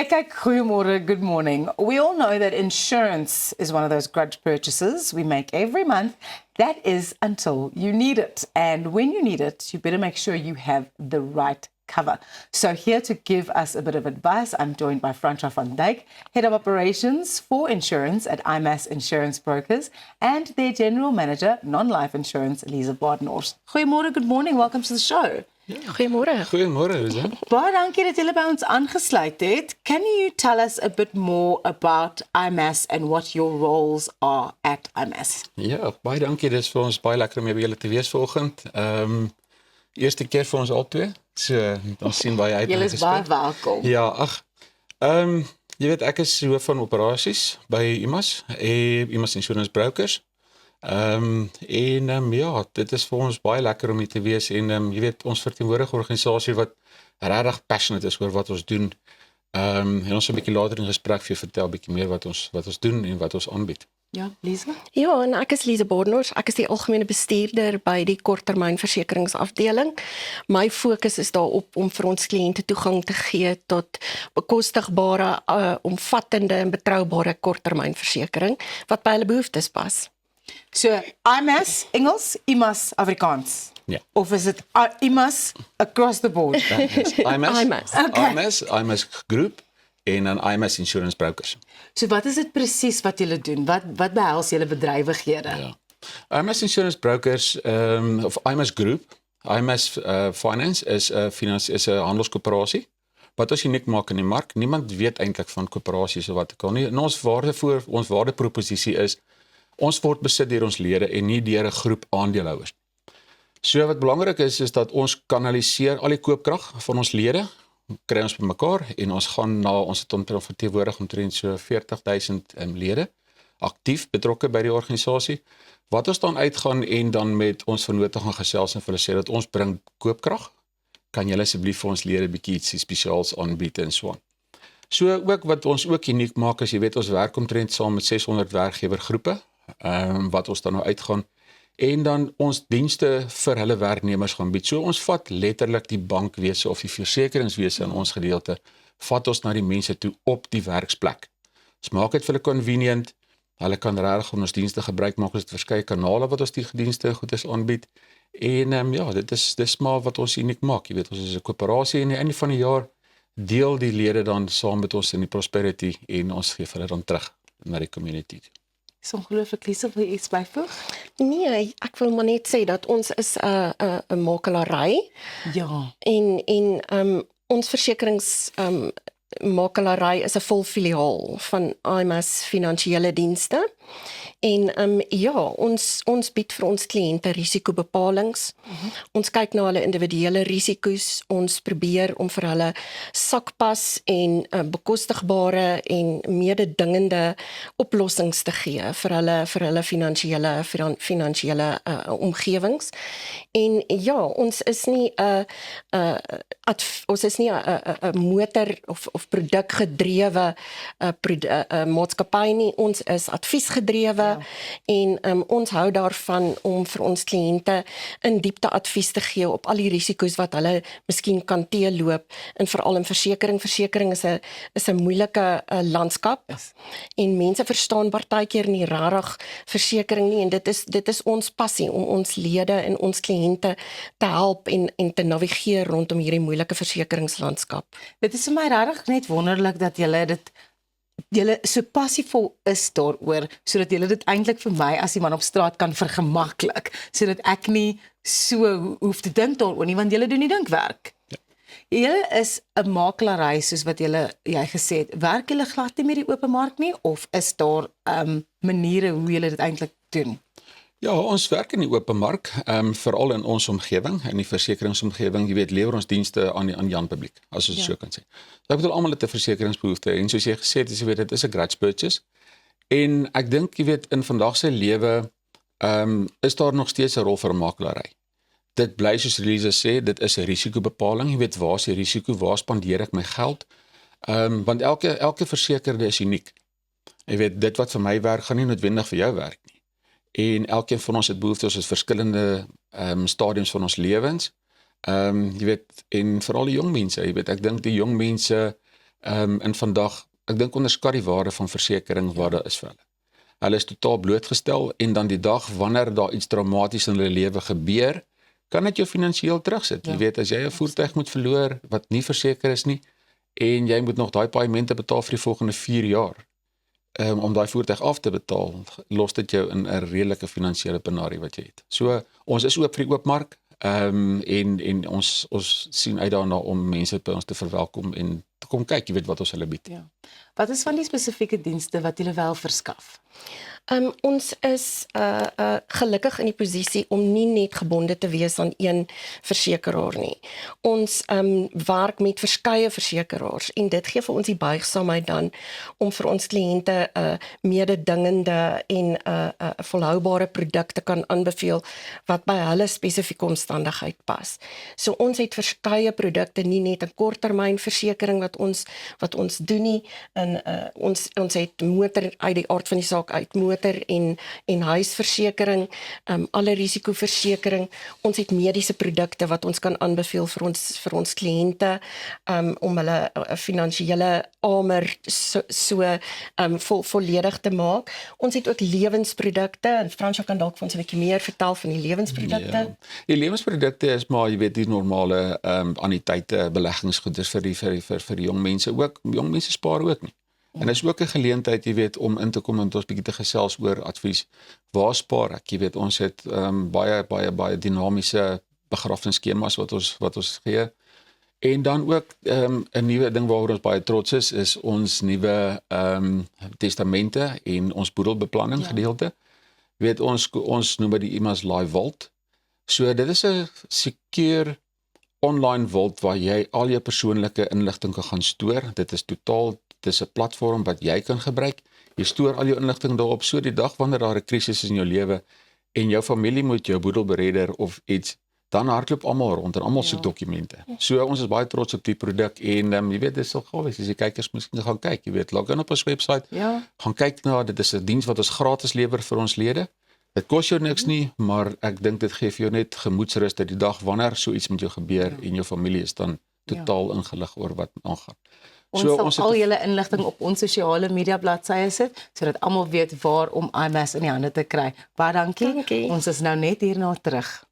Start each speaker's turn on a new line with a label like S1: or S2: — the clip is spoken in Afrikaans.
S1: Kijk, goeiemorgen, good morning. We all know that insurance is one of those grudge purchases we make every month. That is until you need it. And when you need it, you better make sure you have the right cover. So here to give us a bit of advice, I'm joined by Francois van Dijk, Head of Operations for Insurance at IMAS Insurance Brokers, and their General Manager, Non-Life Insurance, Lisa Badenhorst. Goeiemorgen, good morning, welcome to the show.
S2: Goeiemôre.
S3: Goeiemôre, Lisa.
S1: Baie dankie dat julle by ons aangesluit het. Can you tell us a bit more about IMAS and what your roles are at IMAS?
S3: Ja, baie dankie. Dit is vir ons baie lekker om hier by julle te wees vanoggend. Eerste keer vir ons albei. So, ons sien baie uit.
S1: Julle is baie welkom.
S3: Ja, ag. Jy weet ek is hoof van operasies by IMAS, IMAS Insurance Brokers. Ja, dit is vir ons baie lekker om hier te wees en jy weet ons verteenwoordig 'n organisasie wat regtig passionate is oor wat ons doen. En ons 'n bietjie later in gesprek vir jou vertel 'n bietjie meer wat ons doen en wat ons aanbied.
S1: Ja, Lisa?
S2: Ja, en ek is Lisa Badenhorst. Ek is die algemene bestuurder by die korttermynversekeringsafdeling. My fokus is daarop om vir ons kliënte toegang te gee tot bekostigbare, omvattende en betroubare korttermynversekering wat by hulle behoeftes pas.
S1: So, IMAS, Engels, IMAS, Afrikaans?
S3: Ja.
S1: Of is it IMAS across the board?
S2: IMAS.
S3: IMAS Group en dan IMAS Insurance Brokers.
S1: So wat is dit presies wat julle doen? Wat behels julle bedrywighede?
S3: Ja. IMAS Insurance Brokers of IMAS Group, IMAS Finance is 'n handelskoöperasie. Wat ons uniek maak in die mark, niemand weet eintlik van koöperasies of wat ook al nie. En ons waardeproposisie is ons word besit deur ons lede en nie deur 'n groep aandeelhouers. So wat belangrik is dat ons kanaliseer al die koopkrag van ons lede, kry ons bymekaar en ons gaan na ons het verteenwoordig omtrent so 40,000 lede aktief betrokke by die organisasie. Wat ons dan uitgaan en dan met ons vennote gaan gesels en vir hulle sê dat ons bring koopkrag, kan julle asseblief vir ons lede bietjie ietsie spesiaals aanbied en so aan. So ook wat ons ook uniek maak is, jy weet ons werk omtrent saam met 600 werkgewergroepe, wat ons dan nou uitgaan en dan ons dienste vir hulle werknemers gaan bied. So ons vat letterlik die bankwese of die versekeringswese in ons gedeelte, vat ons na die mense toe op die werksplek. Ons maak dit vir hulle convenient, hulle kan regtig ons dienste gebruik maak, ons het verskeie kanale wat ons die dienste goedes aanbied. En ja, dis maar wat ons uniek maak. Jy weet, ons is 'n koöperasie en aan die einde van die jaar deel die lede dan saam met ons in die prosperity en ons gee hulle dan terug na die community.
S1: Is ongelooflik, Lisa, wil jy iets byvoeg?
S2: Nee, ek wil maar net sê dat ons is 'n makelary
S1: Ja.
S2: en ons versekerings makelary is 'n volfiliaal van IMAS Finansiële Dienste. En ja, ons bied vir ons kliënte risikobepalings. Ons kyk na hulle individuele risiko's. Ons probeer om vir hulle sakpas en bekostigbare en mededingende oplossings te gee vir hulle finansiële omgewings. En ja, ons is nie 'n motor of produkgedrewe maatskappy nie. Ons is adviesgedrewe. En ons hou daarvan om vir ons kliënte in diepte advies te gee op al die risiko's wat hulle miskien kan teeloop en veral in versekering. Versekering is 'n moeilike landskap.
S1: Yes.
S2: En mense verstaan partykeer nie regtig versekering nie en dit is ons passie om ons lede en ons kliënte te help en te navigeer rondom hierdie moeilike versekeringslandskap.
S1: Dit is vir my regtig net wonderlik dat julle so passievol is daaroor, sodat julle dit eintlik vir my as die man op straat kan vergemaklik, sodat ek nie so hoef te dink daaroor nie, want julle doen die dinkwerk. Ja. Julle is 'n makelary soos wat jy gesê het. Werk julle glad nie met die open mark nie, of is daar maniere hoe julle dit eintlik doen?
S3: Ja, ons werk in die open mark, veral in ons omgewing, in die versekeringsomgewing, jy weet, lewer ons dienste aan die Jan publiek, as ons so kan sê. So ek bedoel, almal het 'n versekeringsbehoefte, en soos jy gesê het, jy weet, dit is 'n grudge purchase, en ek dink, jy weet, in vandag se lewe, is daar nog steeds 'n rol vir 'n makelary. Dit bly soos Lisa sê, dit is 'n risikobepaling, jy weet, waar is die risiko, waar spandeer ek my geld, want elke versekerde is uniek. Jy weet, dit wat vir my werk, gaan nie noodwendig vir jou werk nie. En elkeen van ons het behoeftes op verskillende stadiums van ons lewens. Jy weet, en veral die jong mense, jy weet, ek dink die jong mense En vandag, ek dink onderskat die waarde van versekering wat daar is vir hulle. Hulle is totaal blootgestel en dan die dag wanneer daar iets dramaties in hulle lewe gebeur, kan dit jou finansiëel terugsit. Jy weet, as jy 'n voertuig moet verloor wat nie verseker is nie en jy moet nog daai paaiemente betaal vir die volgende 4 jaar, om daai voertuig af te betaal, los dit jou in 'n redelike finansiële penarie wat jy het. So ons is oop vir die oop mark, en ons sien uit daarna om mense by ons te verwelkom en te kom kyk, jy weet wat ons hulle bied.
S1: Ja. Wat is van die spesifieke dienste wat julle wel verskaf?
S2: Ons is gelukkig in die posisie om nie net gebonde te wees aan een versekeraar nie. Ons werk met verskeie versekeraars en dit gee vir ons die buigsaamheid dan om vir ons kliënte mededingende en volhoubare produkte kan aanbeveel wat by hulle spesifieke omstandigheid pas. So ons het verskeie produkte, nie net 'n korttermynversekering wat ons doen nie. En ons het motor uit die aard van die saak uit motor en huisversekering, alle risikoversekering. Ons het mediese produkte wat ons kan aanbeveel vir ons kliënte om hulle finansiële amer volledig te maak. Ons het ook lewensprodukte en Fransjo kan dalk vir ons 'n bietjie meer vertel van die lewensprodukte.
S3: Ja. Die lewensprodukte is maar jy weet die normale anniteite beleggingsgoeders vir die jong mense ook. Jong mense spaar ook nie. En is ook 'n geleentheid, jy weet, om in te kom en ons bietjie te gesels oor advies. Waar spaar ek? Jy weet, ons het baie dinamiese begrafnisskemas wat ons gee. En dan ook 'n nuwe ding waaroor ons baie trots is ons nuwe testamente en ons boedelbeplanning gedeelte. Jy weet, ons noem dit die Imas Live Vault. So dit is 'n seker online vault waar jy al jou persoonlike inligting kan gaan stoor. Dit is 'n platform wat jy kan gebruik. Jy stoor al jou inligting daarop, so die dag wanneer daar 'n krisis is in jou lewe en jou familie moet jou boedelbereder of iets, dan hardloop almal rond en almal soek dokumente. So ons is baie trots op die produk en jy weet dis sal gawe wees as die kykers miskien gaan kyk, jy weet, log in op ons webwerf.
S1: Ja.
S3: Gaan kyk na dit is 'n diens wat ons gratis lewer vir ons lede. Dit kos jou niks nie, maar ek dink dit gee vir jou net gemoedsrus dat die dag wanneer so iets met jou gebeur en jou familie is dan totaal ingelig oor wat aangaan.
S1: Ons sal al julle inligting op ons sosiale media bladsye sit, sodat almal weet waar om IMAS in die hande te kry. Baie dankie.
S2: Dankie.
S1: Ons is nou net hierna terug.